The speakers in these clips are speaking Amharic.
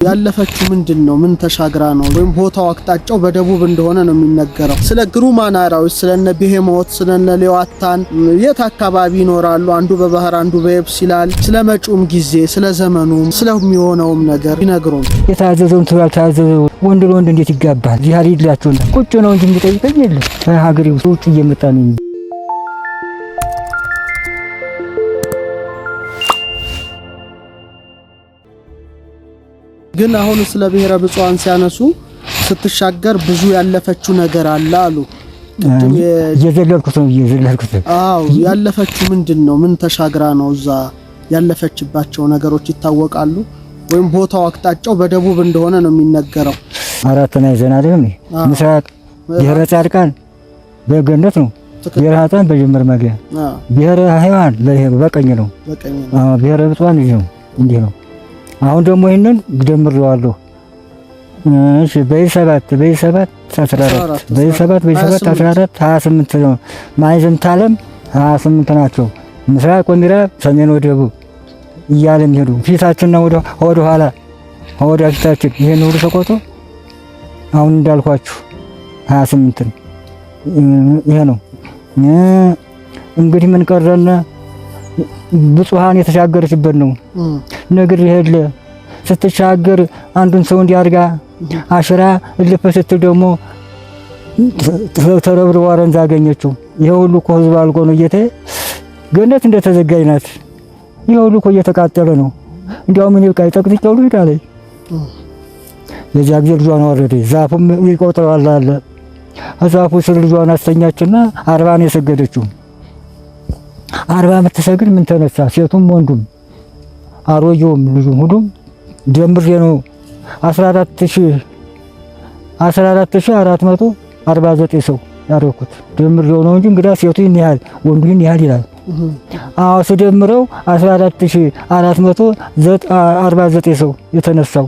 ያለፈችው ምንድነው ምን ተሻግራ ነው ወይም ቦታው አቅጣጫው በደቡብ እንደሆነ ነው የሚነገረው ስለ ግሩማን አራዊት ስለነ ቢሄሞት ስለነ ሌዋታን የት አካባቢ ይኖራሉ አንዱ በባህር አንዱ በየብስ ይላል ስለመጪውም ጊዜ ስለ ዘመኑም ስለሚሆነውም ነገር ይነግሩን የታዘዘውን ያልታዘዘው ወንድ ለወንድ እንዴት ይጋባል ዚያሪ ይላችሁ ቁጭ ነው እንጂ የሚጠይቀኝ የለም ከሀገሬ ውጭ እየመጣ ነው ግን አሁን ስለ ብሔረ ብፁዓን ሲያነሱ ስትሻገር ብዙ ያለፈችው ነገር አለ አሉ የዘለልኩት አዎ ያለፈችው ምንድነው ምን ተሻግራ ነው እዛ ያለፈችባቸው ነገሮች ይታወቃሉ ወይም ቦታው አቅጣጫው በደቡብ እንደሆነ ነው የሚነገረው አራተኛ ዘናለም ምስራቅ ብሔረ ጻድቃን በገነት ነው ብሔረ ኃጥአን በጀመር መግቢያ ብሔረ ሕያዋን በቀኝ ነው ብሔረ ብፁዓን ነው እንዲህ ነው አሁን ደግሞ ይሄንን ግደምረዋለሁ እሺ በ7 14 በ7 14 28 ነው ማይዘንት ዓለም 28 ናቸው ምስራቅ ወምዕራብ ሰሜን ወደቡብ እያለም ሄዱ ፊታችንና ወደ ኋላ ወደ ፊታችን ይሄን ሁሉ ተቆጥሮ አሁን እንዳልኳችሁ 28 ነው ይሄ ነው እንግዲህ ምን ቀረና ብፁዓን የተሻገረችበት ነው ነገር ይሄለ ስትሻገር አንዱን ሰው እንዲያርጋ አሽራ ልፈሰት ደግሞ ተረብሮ ዋረንዛ አገኘችው ይሄ ሁሉ እኮ ህዝብ አልቆ ነው ገነት እንደተዘጋኝ ናት ይሄ ሁሉ እኮ እየተቃጠለ ነው እንዲያው ምን ይብቃይ ጠቅጥቂው ይላል የዚያ ጊዜ ልጇን ወረደ ዛፉም ይቆጥራል አለ ዛፉ ስር ልጇን አስተኛችና 40 ነው የሰገደችው 40 ዓመት ተሰግድ ምን ተነሳ ሴቱም ወንዱም አሮጆም ልጁም ሁሉም ደምሬ ነው 14449 ሰው ያረኩት ደምሬው ነው እንጂ እንግዳ ሴቱ ይያል ወንዱ ይያል ይላል አዎ ስደምረው 14449 ሰው የተነሳው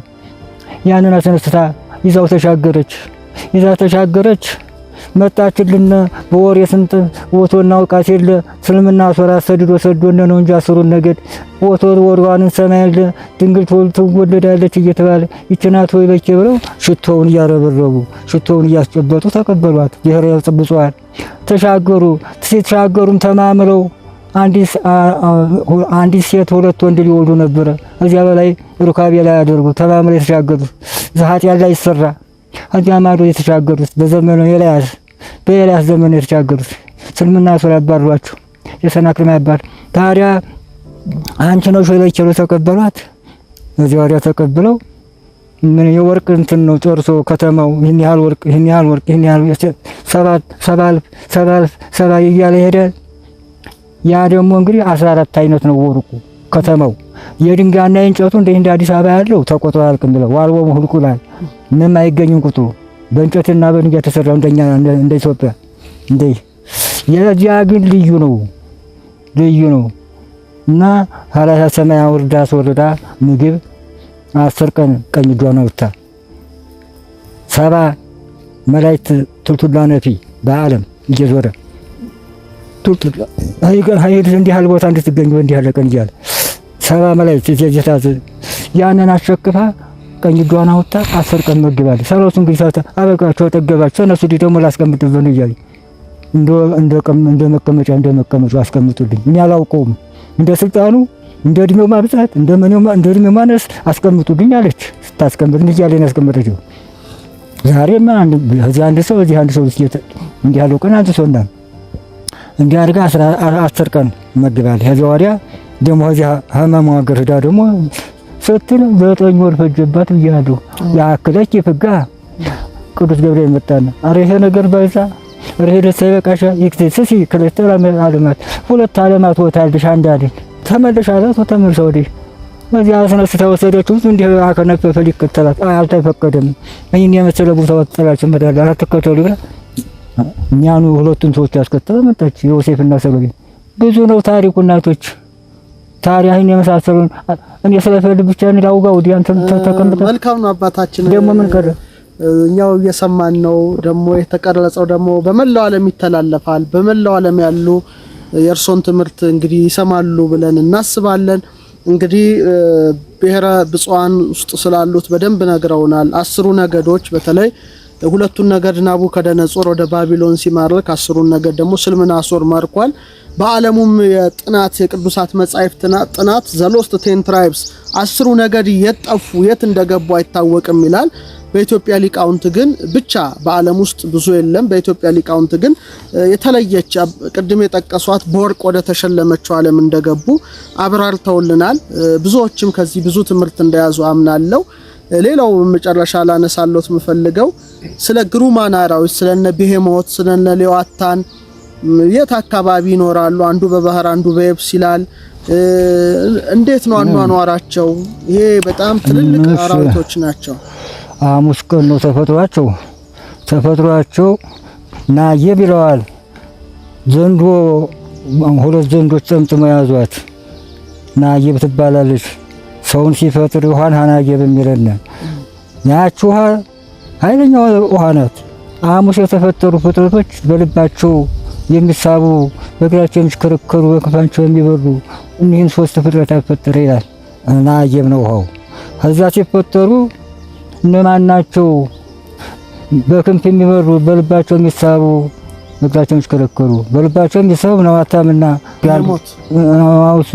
ያንን አስነስታ ይዛው ተሻገረች መጣችልን በወሬ ስንት ወቶና ወቃት የለ ስልምና ሶራ ሰዶነ ነው እንጂ አስሩን ነገድ ወቶር ወርዋንን ሰማያለ ድንግል ትወለዳለች እየተባለ ይችናት ወይ በቼ ብለው ሽቶውን ያረበረቡ ሽቶውን ያስጨበጡ ተቀበሏት ብሔረ ብፁዓን ተሻገሩም ተማምለው አንዲት ሴት ሁለት ወንድ ሊወልዱ ነበር እዚያ በላይ ሩካቤ ላይ ያደርጉ ተማምለው የተሻገሩት ዛሃት ያለ ይሰራ እዚያ ማዶ የተሻገሩት በዘመኑ በኤልያስ ዘመን የተሻገሩት ስልምና ሶራ ያባሯቸው የሰናክል ማባር ታዲያ አንቺ ነው ሾለችሎ ተቀበሏት እዚያ ወዲያ ተቀበለው ምን የወርቅ እንትን ነው ጨርሶ ከተማው ይሄን ያህል ወርቅ ሰባ ይያለ ሄደ ያ ደግሞ እንግዲህ 14 አይነት ነው ወርቁ ከተማው የድንጋይና የእንጨቱ እንደ አዲስ አበባ ያለው ተቆጥሮ አልቅም ብለው ዋልቦ ሁልቁላል ምንም አይገኝም ቁጥሩ በእንጨትና በድንጋይ ተሰራው እንደኛ እንደ ኢትዮጵያ የዚያ ግን ልዩ ነው እና ሐላሳ ሰማይ አውርዳ ምግብ 10 ቀን ቀኝ ዷና ወጣ 70 መላእክት ቱልቱላ ነፊ በአለም እየዞረ ቱልቱላ አይገር እንዲህ ያለ ቦታ እንድትገኝ እንዲህ ያለ ቀን ይያል 70 መላእክት እየጀታዘ ያንን አሸክፋ ቀኝ ዷና ወጣ 10 ቀን መግባል ሰሎቱን ግሳታ አበቃቸው ተገባቸው እነሱ ደግሞ ላስቀምጥብን ይያል እንደ መቀመጫ አስቀምጡልኝ እኔ አላውቀውም እንደ ስልጣኑ እንደ እድሜው ማብዛት እንደ እድሜው ማነስ አስቀምጡልኝ አለች ስታስቀምጥ ይያል ያስቀምጠችው ዛሬማ አንድ ሰው እንዲህ ያለው ቀን አንተ ሰውና እንዲህ አድርጋ 10 ቀን መግባል ከዚያ ወዲያ ደግሞ እዚያ ህመሙ ሀገር ሄዳ ደግሞ ስትል 9 ወር ፈጀባት ይያሉ ያከለች ይፍጋ ቅዱስ ገብርኤል መጣና አረ ይሄ ነገር ባይዛ ረሄደ ሰይበቃሻ ይክተስሲ ከለስተራ ዓለማት ሁለት ዓለማት ወታልሽ አንዳዲ ተመለሻላት ወተመልሰውዲ በዚያ አስነስተው ወሰደችው እንዴ አከነፈፈ ሊከተላት አልተፈቀደም እኔን የመሰለ ቦታ ወጣላችሁ መዳላ አትከተሉ ብላ እኛኑ ሁለቱን ሰዎች ያስከተለ መጣች ዮሴፍና ሰሎሜ ብዙ ነው ታሪኩ እናቶች ታሪያህን የመሳሰሉን እኔ ስለፈልግ ብቻ እንዳውጋው ዲያን ተቀምጠ መልካም ነው አባታችን ደሞ ምን ቀረ እኛው እየሰማን ነው ደሞ የተቀረጸው ደሞ በመላው ዓለም ይተላለፋል በመላው ዓለም ያሉ የእርሶን ትምህርት እንግዲህ ይሰማሉ ብለን እናስባለን እንግዲህ ብሔረ ብፁዓን ውስጥ ስላሉት በደንብ ነግረውናል። 10ሩ ነገዶች በተለይ ሁለቱን ነገድ ናቡከደነጾር ወደ ባቢሎን ሲማርክ 10ሩን ነገድ ደግሞ ስልምናሶር ማርኳል። በዓለሙም የጥናት የቅዱሳት መጻሕፍት ጥናት ዘሎስት 10 ትራይብስ 10ሩ ነገድ የጠፉ የት እንደገቡ አይታወቅም ይላል። በኢትዮጵያ ሊቃውንት ግን ብቻ በዓለም ውስጥ ብዙ የለም። በኢትዮጵያ ሊቃውንት ግን የተለየች ቅድም የጠቀሷት በወርቅ ወደ ተሸለመችው ዓለም እንደገቡ አብራርተውልናል። ብዙዎችም ከዚህ ብዙ ትምህርት እንደያዙ አምናለሁ። ሌላው መጨረሻ ላነሳሎት የምፈልገው ስለ ግሩማን አራዊት ስለነ ቢሄሞት ስለነ ሌዋታን የት አካባቢ ይኖራሉ? አንዱ በባህር አንዱ በየብስ ይላል። እንዴት ነው አኗኗራቸው? ይሄ በጣም ትልልቅ አራዊቶች ናቸው። ሐሙስ ቀን ነው ተፈጥሯቸው ናየብ ይለዋል። ዘንዶ ሁለት ዘንዶች ጠምጥመው ያዟት ናየብ ትባላለች። ሰውን ሲፈጥር ውሃን ናየብ የሚለና ያቺ ውሃ ኃይለኛ ውሃ ናት። ሐሙስ የተፈጠሩ ፍጥረቶች በልባቸው የሚሳቡ በእግራቸው የሚሽከረከሩ በክንፋቸው የሚበሩ እኒህን 3 ፍጥረታት ፈጠረ ይላል። ናየብ ነው ውሃው። ከዛ ሲፈጠሩ እነማን ናቸው? በክንፍ የሚበሩ በልባቸው የሚሳቡ በእግራቸው የሚሽከረከሩ በልባቸው የሚሳቡ ነዋታምና አውሱ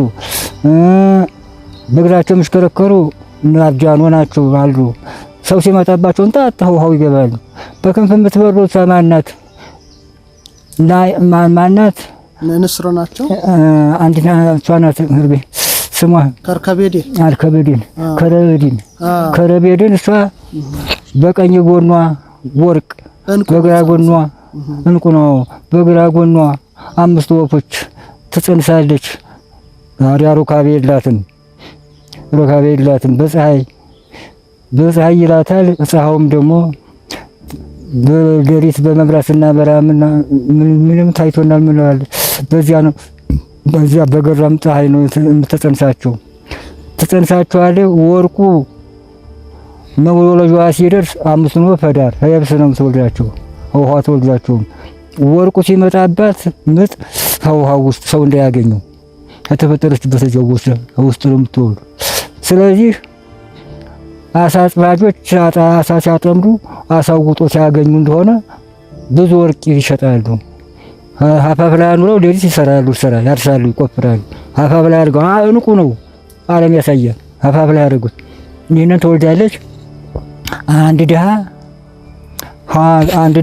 በእግራቸው የሚሽከረከሩ አብጃኖ ናቸው አሉ። ሰው ሲመጣባቸው እንጣጣው ውሃው ይገባሉ። በክንፍ የምትበሩ ሰማናት እና ማናት? ንስር ናቸው። አንዲና ሷናት ህርቤ ስሟ ከረቤድን እሷ በቀኝ ጎኗ ወርቅ በግራ ጎኗ እንቁ ነው። በግራ ጎኗ 5 ወፎች ትጸንሳለች። ታዲያ ሩካቤ የላትም። በፀሐይ ይላታል። ፀሐዩም ደግሞ በሌሊት በመብራትና በራምና ምንም ታይቶናል ምንላል። በዚያ በገራም ፀሐይ ነው ተጸንሳቸው። ወርቁ መወለጃዋ ሲደርስ 5 ነው ፈዳር የብስ ነው ተወልዳቸው ውሃ ተወልዳቸው። ወርቁ ሲመጣባት ምጥ ውሃ ውስጥ ሰው እንዳያገኘው ከተፈጠረችበት ውስጥ ነው የምትወልድ። ስለዚህ አሳ አጥማጆች አሳ ሲያጠምዱ አሳው ውጦ ሲያገኙ እንደሆነ ብዙ ወርቅ ይሸጣሉ። አፋፍ ላይ አኑረው ሌሊት ይሰራሉ፣ ያርሳሉ፣ ይቆፍራሉ። አፋፍ ላይ አድርገው እንቁ ነው ዓለም ያሳያል። አፋፍ ላይ አድርጉት። ይህንን ትወልዳለች። አንድ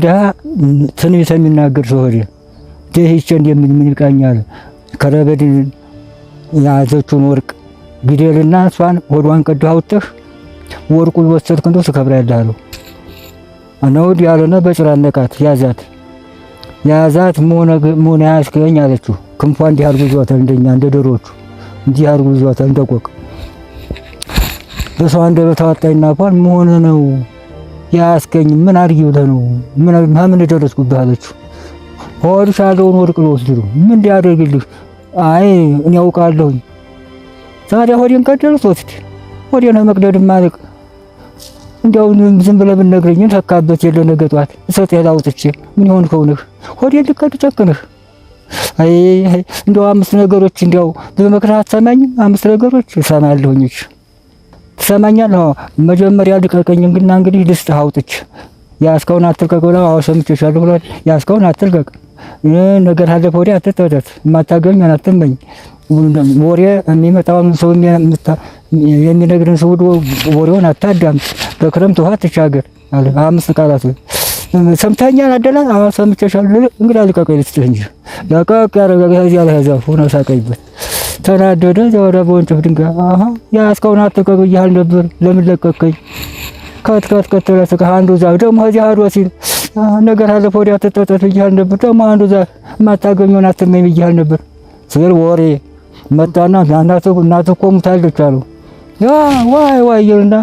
ድሃ ትንቢት የሚናገር ሰው ሆዴ ደህይቼ እንደምን ይቃኛል። ከረበድን ያዘችውን ወርቅ ግደልና እሷን ሆዷን ቀደህ አውጥተህ ወርቁ ይወሰድክ እንደው ትከብራለህ አለው። አናውድ ያለና በጭራ ነቃት። ያዛት ሞና ያስከኝ አለችው። ክንፏ እንዲህ አድርጎ ይዟታል። እንደኛ እንደ ዶሮቹ እንዲህ አድርጎ ይዟታል እንደቆቅ። በሰው አንደበት አወጣኝና ፏን መሆነ ነው ያስከኝ ምን አድርጊ ብለህ ነው ምን ደረስኩብህ አለችው። ሆድሽ ያለውን ወርቅ ልወስድ ነው ምን እንዲያደርግልህ? አይ እኔ ያውቃለሁኝ። ታዲያ ሆዴን ቀደሉት ወስድ ሆዴን መቅደድ ማለቅ እንዲያው ዝም ብለህ ብትነግረኝ ተካበት የለ ነገ ጧት እሰጥህ አውጥቼ ምን ይሆን ከሆነህ ሆዴን ልቀድ ጨክነህ። አይ እንዲያው 5 ነገሮች እንዲያው በመክራት አትሰማኝም? 5 ነገሮች እሰማለሁኝ። ትሰማኛለህ? መጀመሪያ ልቀቀኝ ግና እንግዲህ ልስጥህ አውጥቼ። ያስከውን አትልቀቅ ብለው ሰምቼሻለሁ ብሏል። ያስከውን አትልቀቅ ነገር አለፈ ወዲያ አትተውት። የማታገኝ አትመኝ። ወሬ የሚመጣውን ሰው የሚነግርን ሰው ወሬውን አታዳምጥ። በክረምት ውሃ ትሻገር አለ። 5 ቃላት ሰምተኛል አደላ? አዎ ሰምቼሻለሁ። እንግዲህ ልቀቀኝ ልስጥህ እንጂ ለቀቅ ያረጋጋ እዚያ ላይ ዛፉ ነው ሳቀይበት። ተናደደ። ወደ በወንጭፍ ድንጋይ ያስከውን አትልቀቅ ብያለሁ ነበር ለምን ለቀቀኝ? ከት ለስከ አንዱ ዛፍ ደግሞ እዚህ አድሮ ሲል ነገር አለፈ ወዲያ ተጠጠት ብያለሁ ነበር። ደግሞ አንዱ ዛፍ የማታገኘውን አትመኝ ብያለሁ ነበር ስል ወሬ መጣና እናቱ እኮ ሙታለች አሉ። ዋይ ይልና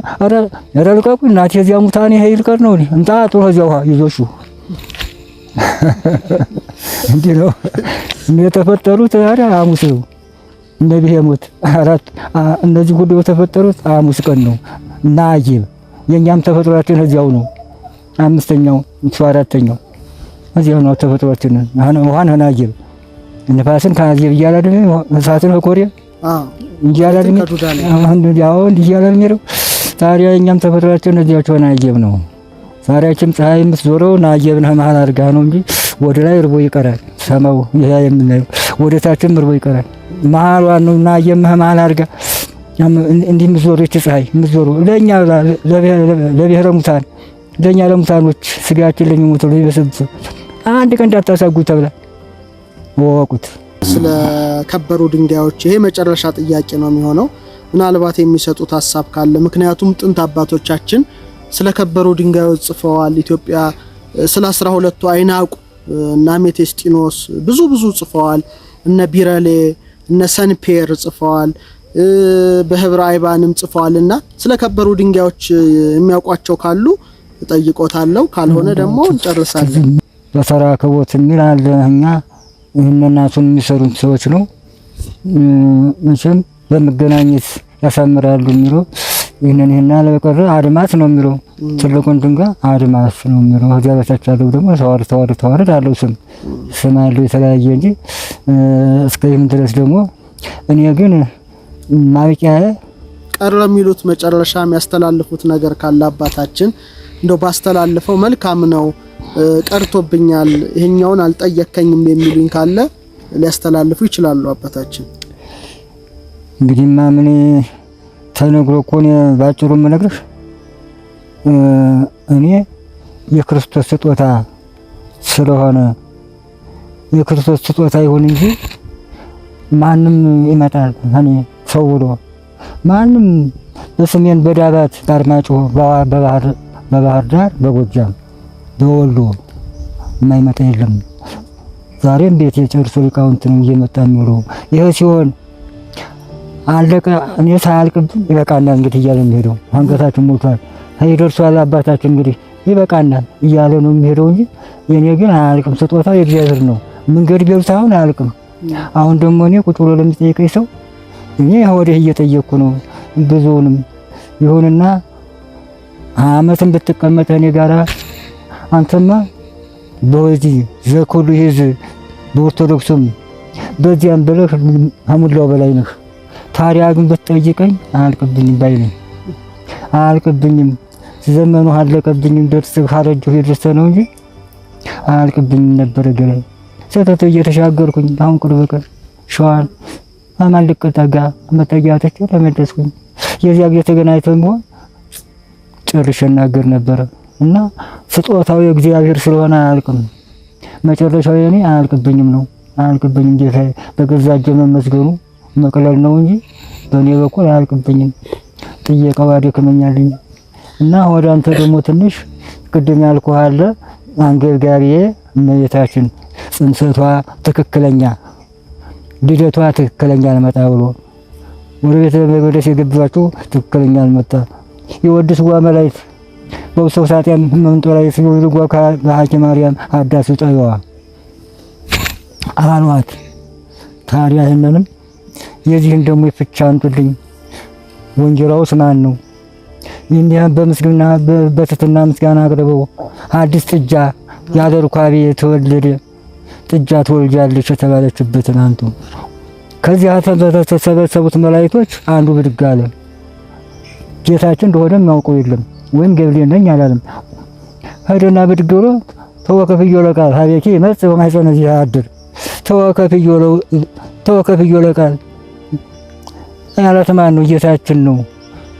ኧረ ልቀቁኝ እናቴ እዚያ ሙታኔ ይሄ ይልቀር ነው እንጣጡ እዚያ ውሃ ይዞሹ እንዲህ ነው የተፈጠሩት። ታዲያ ሐሙስ ነው እነ ቢሄሞት 4 እነዚህ ሁሉ የተፈጠሩት ሐሙስ ቀን ነው። ናየብ የኛም ተፈጥሯችን እዚያው ነው። 5ኛው 4ኛው እዚያው ነው ተፈጥሯችን። ውሃን ናየብ ንፋስን ካየብ እያለ አይደል እሳትን ከኮሪያ እንዲያላል የሚለው ታዲያ እኛም ተፈጥሯችን እዚያቸው ናየብ ነው። ዛሬያችን ፀሐይ የምትዞረው ናየብን መሀል አድርጋ ነው እንጂ ወደ ላይ እርቦ ይቀራል። ሰማው ይሄ የምናየው ወደ ታችም እርቦ ይቀራል። መሀሏን ነው ናየብ መሀል አድርጋ እንዲህ የምትዞረው ፀሐይ የምትዞረው ለእኛ ለብሔረ ሙታን ለእኛ ለሙታኖች ስጋችን ለሚሞቱ ለሚበሰብሱ አንድ ቀን እንዳታሳጉ ተብላ ወቁት። ስለ ከበሩ ድንጋዮች ይሄ መጨረሻ ጥያቄ ነው የሚሆነው። ምናልባት የሚሰጡት ሐሳብ ካለ ምክንያቱም ጥንት አባቶቻችን ስለ ከበሩ ድንጋዮች ጽፈዋል። ኢትዮጵያ ስለ 12ቱ አይናቁ እና ሜቴስጢኖስ ብዙ ጽፈዋል። እነ ቢረሌ እነ ሰንፔር ጽፈዋል። በህብረ አይባንም ጽፈዋልና ስለ ከበሩ ድንጋዮች የሚያውቋቸው ካሉ ጠይቆታለሁ። ካልሆነ ደግሞ እንጨርሳለን። በተራከቦት የሚላል እኛ እናቱን የሚሰሩት ሰዎች ነው መቼም በመገናኘት ያሳምራሉ የሚለው ይሄን ለበቀረ አድማስ ነው የሚለው ትልቁን ድንጋይ አድማስ ነው የሚለው። ከዚያ በታች ያለው ደግሞ ተዋረድ አለው ስም አለው የተለያየ እንጂ እስከዚህም ድረስ ደግሞ እኔ ግን ማብቂያ ቀረ የሚሉት መጨረሻ የሚያስተላልፉት ነገር ካለ አባታችን እንደው ባስተላልፈው መልካም ነው። ቀርቶብኛል ይሄኛውን አልጠየከኝም የሚሉኝ ካለ ሊያስተላልፉ ይችላሉ አባታችን። እንግዲህ ምን ተነግሮ እኮ ነው ባጭሩ የምነግርህ እኔ የክርስቶስ ስጦታ ስለሆነ የክርስቶስ ስጦታ ይሁን እንጂ ማንም ይመጣል እኔ ሰው ብሎ ማንም በሰሜን በዳባት በአርማጭሆ በባህር ዳር በጎጃም በወሎ የማይመጣ የለም። ዛሬም ቤት የጨርሶ ሊቃውንት ነው እየመጣ የሚውለው። ይሄ ሲሆን አለቀ እኔ ሳያልቅብኝ ይበቃናል እንግዲህ እያለ የሚሄደው አንገታችን ሞልቷል። ይደርሷል አባታችን እንግዲህ ይበቃናል እያለ ነው የሚሄደው እንጂ የኔ ግን አያልቅም። ስጦታው የእግዚአብሔር ነው። መንገድ ቢያው ሳይሆን አያልቅም። አሁን ደግሞ እኔ ቁጭ ብሎ ለሚጠይቀኝ ሰው እኔ ወዲህ እየጠየቅኩ ነው ብዙውንም ይሁንና አመትን ብትቀመጥ እኔ ጋራ አንተማ በዚህ ዘኩሉ ይዝ በኦርቶዶክስም በዚያም ብለህ አሙላው በላይ ነህ። ታዲያ ግን ብትጠይቀኝ አያልቅብኝም ባይ ነኝ። አያልቅብኝም ዘመኑ አለቀብኝም ደርስ ካረጀሁ ይደርስ ነው እንጂ አያልቅብኝም ነበር ገና ሰተተ እየተሻገርኩኝ አሁን ቅርብ ቀን ሸዋን አማልቅ ተጋ መጠጊያተች ተመለስኩኝ። የዚያ ቤት ተገናኝተን ቢሆን ጨርሼ እናገር ነበር እና ስጦታው የእግዚአብሔር ስለሆነ አያልቅም። መጨረሻው የኔ አያልቅብኝም ነው አያልቅብኝም። ጌታዬ በገዛ እጄ መመስገኑ መቅለል ነው እንጂ በእኔ በኩል አያልቅብኝም። ጥየቃው ያደክመኛልኝ እና ወደ አንተ ደግሞ ትንሽ ቅድም ያልኩህ አለ አንገብጋቢዬ እመቤታችን ጽንሰቷ ትክክለኛ ልደቷ ትክክለኛ አልመጣ ብሎ ወደ ቤተ መቅደስ የገባችው ትክክለኛ አልመጣ የወድስዋ መላእክት በውስጥ ሳጥን መንጦላይ ሲወልጓ ከሐኪ ማርያም አዳሱ ጠይዋ አሏት። ታዲያ ይሄንንም የዚህን ደግሞ ፍቻ አንጡልኝ። ወንጀላውስ ማን ነው? እንዲያ በምስጋና በትህትና ምስጋና አቅርበው አዲስ ጥጃ ያለ ርኳቤ የተወለደ ጥጃ ትወልጃለች የተባለችበትን አንቱ። ከዚያ ተሰበሰቡት መላእክቶች አንዱ ብድግ አለ። ጌታችን እንደሆነ የሚያውቀው የለም ወይም ገብርኤል ነኝ አላለም። ሄደና ብድግ ብሎ ተወከፍዮ ለቃል ሀቤኪ መጽ በማይጸነ ዚህ አድር ተወከፍዮ ለቃል ያላት ማን ነው? ጌታችን ነው።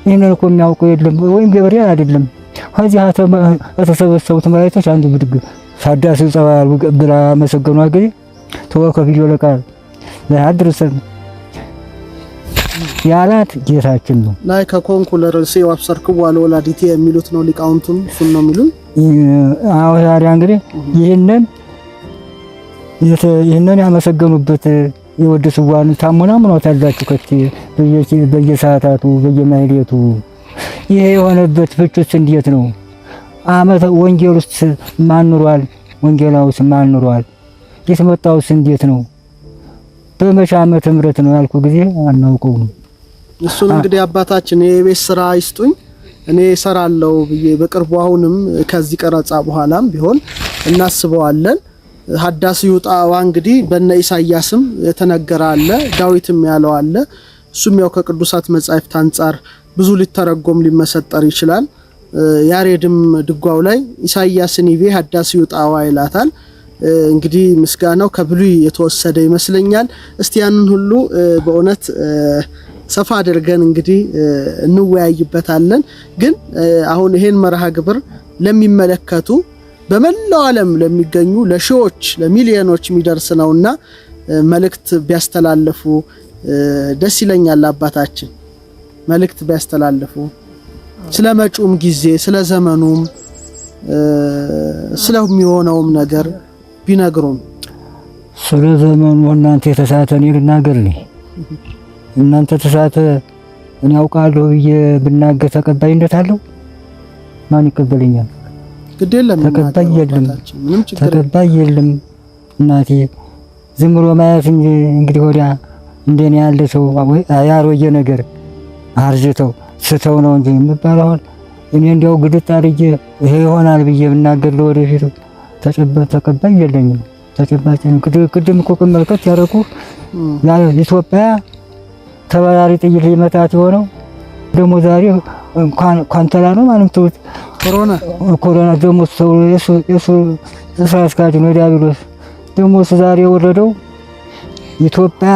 ይህንን እኮ የሚያውቀው የለም ወይም ገብርኤል አይደለም። ከዚያ ተሰበሰቡት መላእክቶች አንዱ ብድግ ሳዳስ ጸባል ብላ መሰገኑ አገኘ ተወከፍዮ ለቃል ለአድርሰን ያላት ጌታችን ነው። ላይ ከኮንኩለር ሲው አብሰርክው ወላዲቲ የሚሉት ነው ሊቃውንቱም እሱን ነው የሚሉን። አዎ ታዲያ እንግዲህ ይሄንን ያመሰገኑበት የወደሱዋን ታሙና ምኖት ያላችሁ ከት በየሰዓታቱ በየማይሌቱ ይሄ የሆነበት ፍቹስ እንዴት ነው? አመት ወንጌል ውስጥ ማን ኑሯል? ወንጌላውስ ማን ኑሯል? የስመጣውስ እንዴት ነው? በመቼ ዓመተ ምህረት ነው ያልኩ ጊዜ አናውቀውም። እሱን እንግዲህ አባታችን የቤት ስራ ይስጡኝ እኔ እሰራለሁ ብዬ በቅርቡ አሁንም ከዚህ ቀረጻ በኋላም ቢሆን እናስበዋለን። ሐዳስ ይውጣዋ እንግዲህ በነ ኢሳይያስም የተነገረ አለ ዳዊትም ያለው አለ እሱም ያው ከቅዱሳት መጻሕፍት አንጻር ብዙ ሊተረጎም ሊመሰጠር ይችላል። ያሬድም ድጓው ላይ ኢሳይያስን ይቤ ሀዳሲው ጣዋ ይላታል። እንግዲህ ምስጋናው ከብሉይ የተወሰደ ይመስለኛል። እስቲ ያንን ሁሉ በእውነት ሰፋ አድርገን እንግዲህ እንወያይበታለን። ግን አሁን ይሄን መርሃ ግብር ለሚመለከቱ በመላው ዓለም ለሚገኙ ለሺዎች ለሚሊዮኖች የሚደርስ ነውና መልእክት ቢያስተላልፉ ደስ ይለኛል። አባታችን መልእክት ቢያስተላልፉ ስለ መጪውም ጊዜ ስለ ዘመኑም ስለሚሆነውም ነገር ቢነግሩን። ስለ ዘመኑ እናንተ የተሳተን ይልናገር ነኝ እናንተ ተሳተ እኔ አውቃለሁ ብዬ ብናገር ተቀባይነት አለው? ማን ይቀበለኛል? ግድ የለም ተቀባይ የለም እናቴ ዝም ብሎ ማየት እንግዲህ ወዲያ እንደኔ ያለ ሰው ወይ ያሮየ ነገር አርጅተው ስተው ነው እንጂ የምባለው። እኔ እንዲያው ግድት አድርጌ ይሄ ይሆናል ብዬ ብናገር ለወደፊቱ ተቀባይ የለኝም። ተጨባጭን ቅድም እኮ መልከት ያደረኩ ኢትዮጵያ ተባራሪ ጥይት ሊመታት የሆነው ደግሞ ዛሬ ኳንተላ ነው ማለት ነው። ኮሮና ደግሞ ሰው የሱ ተሳስካጅ ነው ዲያብሎስ ደግሞ ዛሬ ወረደው ኢትዮጵያ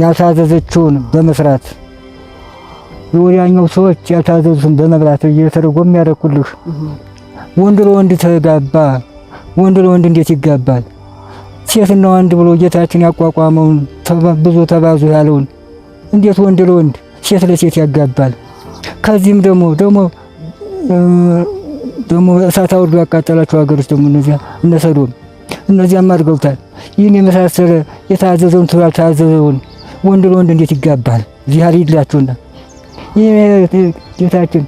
ያልታዘዘችውን በመስራት የወዲያኛው ሰዎች ያልታዘዙትን በመብላት እየተረጎም ያደርኩልህ። ወንድ ለወንድ ተጋባ፣ ወንድ ለወንድ እንዴት ይጋባል? ሴትና ወንድ ብሎ ጌታችን ያቋቋመውን ብዙ ተባዙ ያለውን እንዴት ወንድ ለወንድ ሴት ለሴት ያጋባል? ከዚህም ደግሞ እሳት አውርዶ ያቃጠላቸው ሀገሮች ደግሞ እነ ሰዶም እነዚያም አድርገውታል። ይህን የመሳሰለ የታዘዘውን ያልታዘዘውን ወንድ ለወንድ እንዴት ይጋባል? እዚህ አልሄድላችሁና ይህ ጌታችን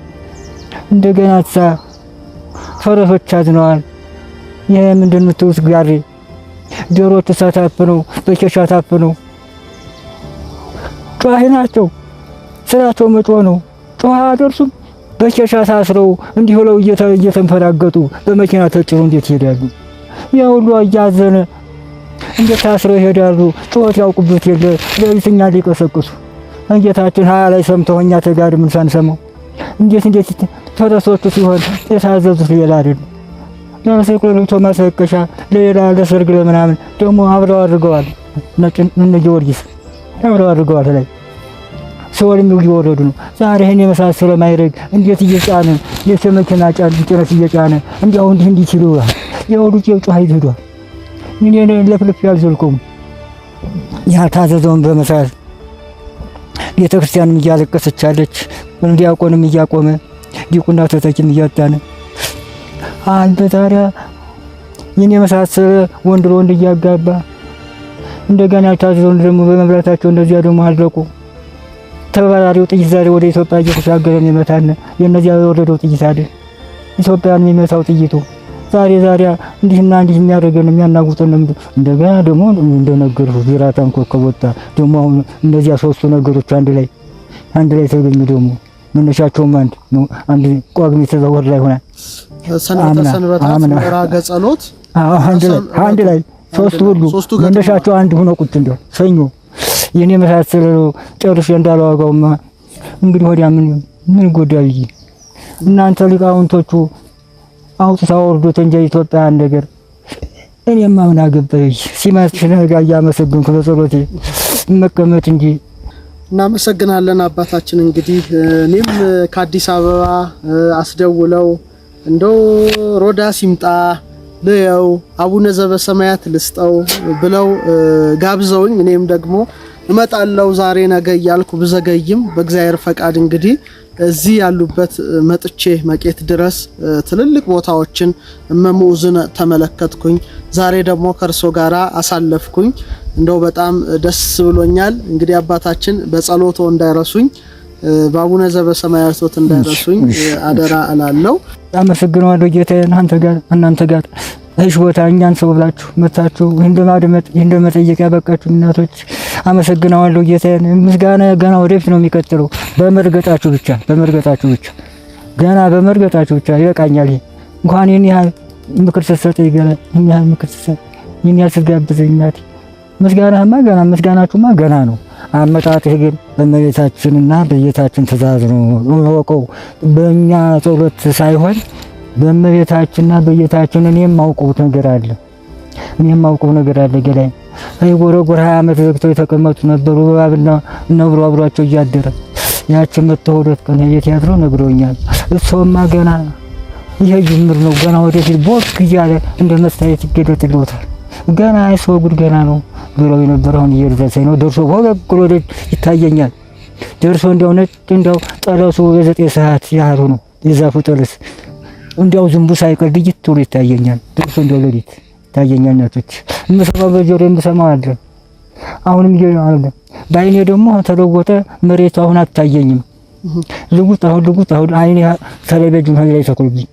እንደገና ፈረሶች አዝነዋል። ይህ ምንድን የምትውት ጋሪ ጆሮቹ ታፍነው በኬሻ ታፍነው ጮኸ ናቸው። ስራቸው መጮህ ነው። ጮኸ አደርሱም በኬሻ ታስረው እንዲህ ብለው እየተንፈራገጡ በመኪና ተጭነው እንዴት ይሄዳሉ? ያ ሁሉ እያዘነ እንዴት ታስረው ይሄዳሉ? ጮኸት ያውቁበት የለ ለሊትኛ ሊቀሰቅሱ እንጌታችን ሀያ ላይ ሰምተው እኛ ተጋር ምን ሳንሰማው እንዴት ፈረሶቹ ሲሆን የታዘዙት ሌላ አይደል? ለሰቆሉቶ ማሰከሻ ሌላ ለሰርግ ለምናምን ደግሞ አብረው አድርገዋል። እነ ጊዮርጊስ አብረው አድርገዋል። ላይ ሰውልም እየወረዱ ነው። ዛሬ ይሄን የመሳሰለ ማይረግ እንዴት እየጫነ የሰመከና ጭነት እየጫነ እንዲያው እንዲህ ሲሉ የወዱ ጮህ ይሄዳል። ምን ለፍልፍ ያልዘልኩም ያልታዘዘውን በመስራት ቤተክርስቲያንም እያለቀሰች አለች። ዲያቆንም እያቆመ ዲቁና ተተኪም እያጣነ አንተ ታዲያ ይህን የመሳሰለ ወንድ ለወንድ እያጋባ እንደገና ያልታዘዘውን ደግሞ በመብላታቸው እንደዚያ ደግሞ አለቁ። ተባራሪው ጥይት ዛሬ ወደ ኢትዮጵያ እየተሻገረ የሚመታን የነዚያ የወረደው ጥይት አይደል? ኢትዮጵያን የሚመታው ጥይቱ ዛሬ እንዲህና እንዲህ የሚያደርገን የሚያናጉጠን እንደገና ደግሞ እንደነገርኩ ቢራታን ኮከብ ወጣ። ደግሞ አሁን እነዚያ ሶስቱ ነገሮች አንድ ላይ ተገኙ። ደግሞ መነሻቸውም አንድ ቋግሜ ተዘወር ላይ ሆነ ሰንበታት ራገ ጸሎት አንድ ላይ ሶስቱ ሁሉ መነሻቸው አንድ ሆኖ ቁጭ እንደው ሰኞ የኔ መሳሰለ ጨርሼ እንዳላዋጋውማ እንግዲህ ወዲያ ምን ጎዳይ? እናንተ ሊቃውንቶቹ አውጥተው ወርዶት እንጂ ኢትዮጵያን ነገር እኔማ ምን አገባኝ? ሲማሽ ነገ ያመሰግንኩ በጸሎቴ መቀመጥ እንጂ። እናመሰግናለን አባታችን። እንግዲህ እኔም ከአዲስ አበባ አስደውለው እንደው ሮዳስ ይምጣ ለየው አቡነ ዘበሰማያት ልስጠው ብለው ጋብዘውኝ እኔም ደግሞ እመጣለሁ ዛሬ ነገ እያልኩ ብዘገይም በእግዚአብሔር ፈቃድ እንግዲህ እዚህ ያሉበት መጥቼ መቄት ድረስ ትልልቅ ቦታዎችን እመሙዝን ተመለከትኩኝ። ዛሬ ደግሞ ከርሶ ጋራ አሳለፍኩኝ። እንደው በጣም ደስ ብሎኛል። እንግዲህ አባታችን በጸሎቶ እንዳይረሱኝ፣ በአቡነ ዘበሰማያት እንዳይረሱኝ አደራ እላለሁ። አመሰግናለሁ ጌታዬ። እናንተ ጋር እሺ ቦታ እኛን ሰው ብላችሁ መታችሁ እንደማድመጥ እንደመጠየቅ ያበቃችሁ እናቶች አመሰግናለሁ ጌታዬ። ምስጋና ገና ወደፊት ነው የሚቀጥለው። በመርገጣችሁ ብቻ ገና በመርገጣችሁ ብቻ ይበቃኛል። እንኳን ይህን ያህል ምክር ስትሰጠኝ ይህን ያህል ምክር ስትሰጠኝ ይህን ያህል ስትጋብዘኝ እናቴ ምስጋናችሁማ ገና ነው። አመጣጥህ ግን በእመቤታችንና በጌታችን ትእዛዝ ነው ወቀው በእኛ ጸሎት ሳይሆን በእመቤታችንና በጌታችን እኔም ማውቀው ነገር አለ ገላይ አይ ጎረጎር 20 ዓመት ዘግተው የተቀመጡ ነበሩ ባብና ነብሩ አብሯቸው እያደረ ያችን መተው ሁለት ቀን የት ያድረው ነግሮኛል። እሱማ ገና ይሄ ጅምር ነው ገና ወደፊት ቦክ እያለ እንደ መስታየት ይገለጥልዎታል ገና አይሰው ጉድ ገና ነው ብሎ የነበረውን እየደረሰ ነው ደርሶ ወገግሎ ይታየኛል። ደርሶ እንደው ነጭ እንደው ጠለሱ የ9 ሰዓት ያህል ነው የዛፉ ጠለስ እንደው ዝንቡ ሳይቀር ድጅት ብሎ ይታየኛል። ደርሶ እንደው ለሊት ይታየኛል። እናቶች የምሰማው በጆሮ የምሰማው አለ አሁንም ይገኛል። ባይኔ ደግሞ ተለወጠ መሬቱ አሁን አታየኝም። ልጉት አሁን አይኔ ቴሌቪዥን ላይ ተቆልብኝ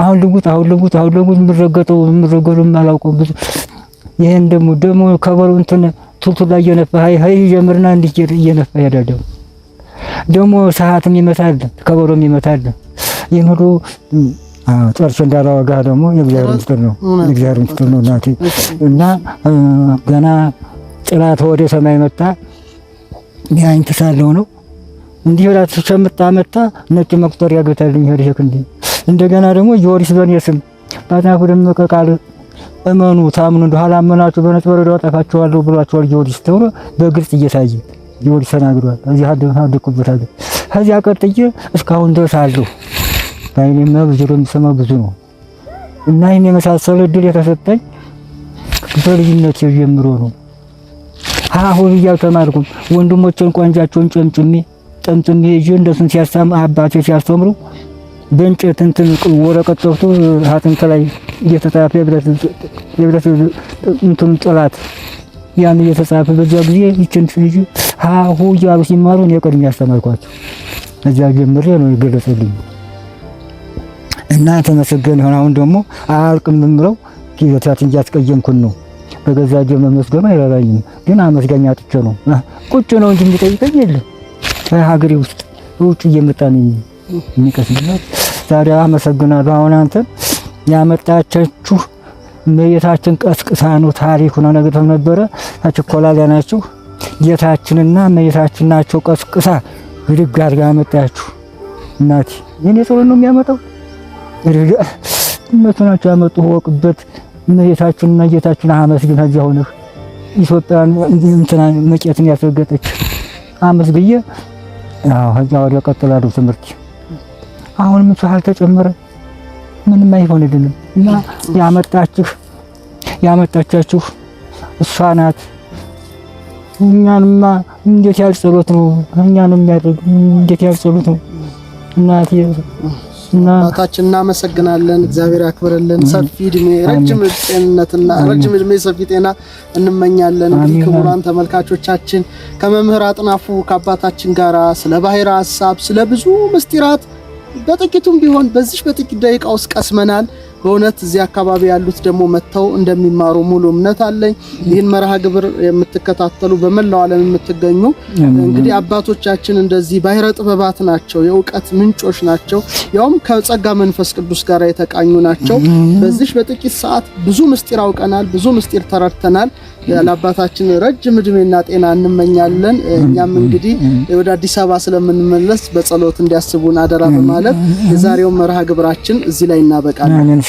አሁን ልጉት ምረገጠው ማላውቀው ብዙ ይሄን ደግሞ ከበሩ እንትን ቱልቱላ እየነፋ ሃይ ጀምርና እንዲጀር እየነፋ ያዳደ ደግሞ ሰዓትም ይመታል ከበሮም ይመታል። ይሄን ሁሉ ጥርስ እንዳላወጋ ደግሞ የእግዚአብሔር ምስጢር ነው እናቴ እና ገና ጥላት ወደ ሰማይ መጣ ያን ተሳለው ነው እንዲህ ወራት ሸምጣ መጣ ነጭ መቁጠሪያ ገታልኝ ሄድክ እንዴ እንደገና ደግሞ ጊዮርጊስ በኔ ስም ባታኩ ደመቀ ቃል እመኑ ታምኑ እንደኋላ አመናችሁ በነጭ በረዶ አጠፋችኋለሁ ብሏቸዋል። ጊዮርጊስ ተብሎ በግልጽ እየታየ ጊዮርጊስ ተናግሯል። እዚህ አደኩበት አለ ከዚያ ቀጥዬ እስካሁን ድረስ አለሁ። ባይኔና በጆሮ የሚሰማ ብዙ ነው እና ይሄን የመሳሰለ ድል የተሰጠኝ በልጅነት ጀምሮ ነው። አሁን እያልተማርኩ ወንድሞቼን ቋንጃቸውን ጠምጥሜ ይዤ እንደሱን ሲያስተምሩ አባቴ ሲያስተምሩ በእንጨት እንትን ወረቀት ጠፍቶ ሀተንተ ላይ እየተጻፈ የብረት እንትን ጥላት ያን እየተጻፈ በዚያ ጊዜ ይችን ልጅ አሁ እያሉ ሲማሩ እኔ ቀድሜ ያስተማርኳቸው እዚያ ጀምሬ ነው የገለጸልኝ እና ተመሰገን ይሆን። አሁን ደግሞ አያልቅም የምለው ጌታችን እያስቀየምኩን ነው። በገዛ ጀመ መስገም አይራራኝም ግን አመስጋኝ አጥቼ ነው ቁጭ ነው እንጂ የሚጠይቀኝ የለም። ሀገሬ ውጭ እየመጣን የሚቀስምነት ዛሬ አመሰግናለሁ። አሁን አንተ ያመጣቻችሁ እመቤታችን ቀስቅሳ ነው ታሪኩ ነው ነገር ነበረ አችኮላ ጋናችሁ ጌታችንና እመቤታችን ናቸው ቀስቅሳ ብድግ አድርጋ ያመጣችሁ እናቴ የኔ ጸሎት ነው የሚያመጣው እነሱ ናቸው ያመጡ ወቅበት እመቤታችንና ጌታችን አመስግን እዚያ ሆነህ ኢትዮጵያን እንትና መቄትን ያስረገጠች አመስግዬ እዚያ ወዲያ ቀጥላለሁ ትምህርት አሁንም ቻል ተጨመረ ምንም አይሆንልንም እና ያመጣቻችሁ እሷ ናት። እኛንማ እንዴት ያለ ጸሎት ነው እኛንም የሚያደርግ እንዴት ያለ ጸሎት ነው እናቴ እና ታችን እናመሰግናለን። እግዚአብሔር ያክብርልን። ሰፊ እድሜ ረጅም ጤንነትና ረጅም እድሜ ሰፊ ጤና እንመኛለን። እንግዲህ ክቡራን ተመልካቾቻችን ከመምህር አጥናፉ ከአባታችን ጋራ ስለ ባሕረ ሐሳብ ስለ ብዙ ምስጢራት በጥቂቱም ቢሆን በዚህ በጥቂት ደቂቃ ውስጥ ቀስመናል። በእውነት እዚህ አካባቢ ያሉት ደግሞ መተው እንደሚማሩ ሙሉ እምነት አለኝ። ይህን መርሃ ግብር የምትከታተሉ በመላው ዓለም የምትገኙ እንግዲህ አባቶቻችን እንደዚህ ባሕረ ጥበባት ናቸው፣ የእውቀት ምንጮች ናቸው፣ ያውም ከጸጋ መንፈስ ቅዱስ ጋር የተቃኙ ናቸው። በዚህ በጥቂት ሰዓት ብዙ ምስጢር አውቀናል፣ ብዙ ምስጢር ተረድተናል። ለአባታችን ረጅም እድሜና ጤና እንመኛለን። እኛም እንግዲህ ወደ አዲስ አበባ ስለምንመለስ በጸሎት እንዲያስቡን አደራ በማለት የዛሬው መርሃ ግብራችን እዚህ ላይ እናበቃለን።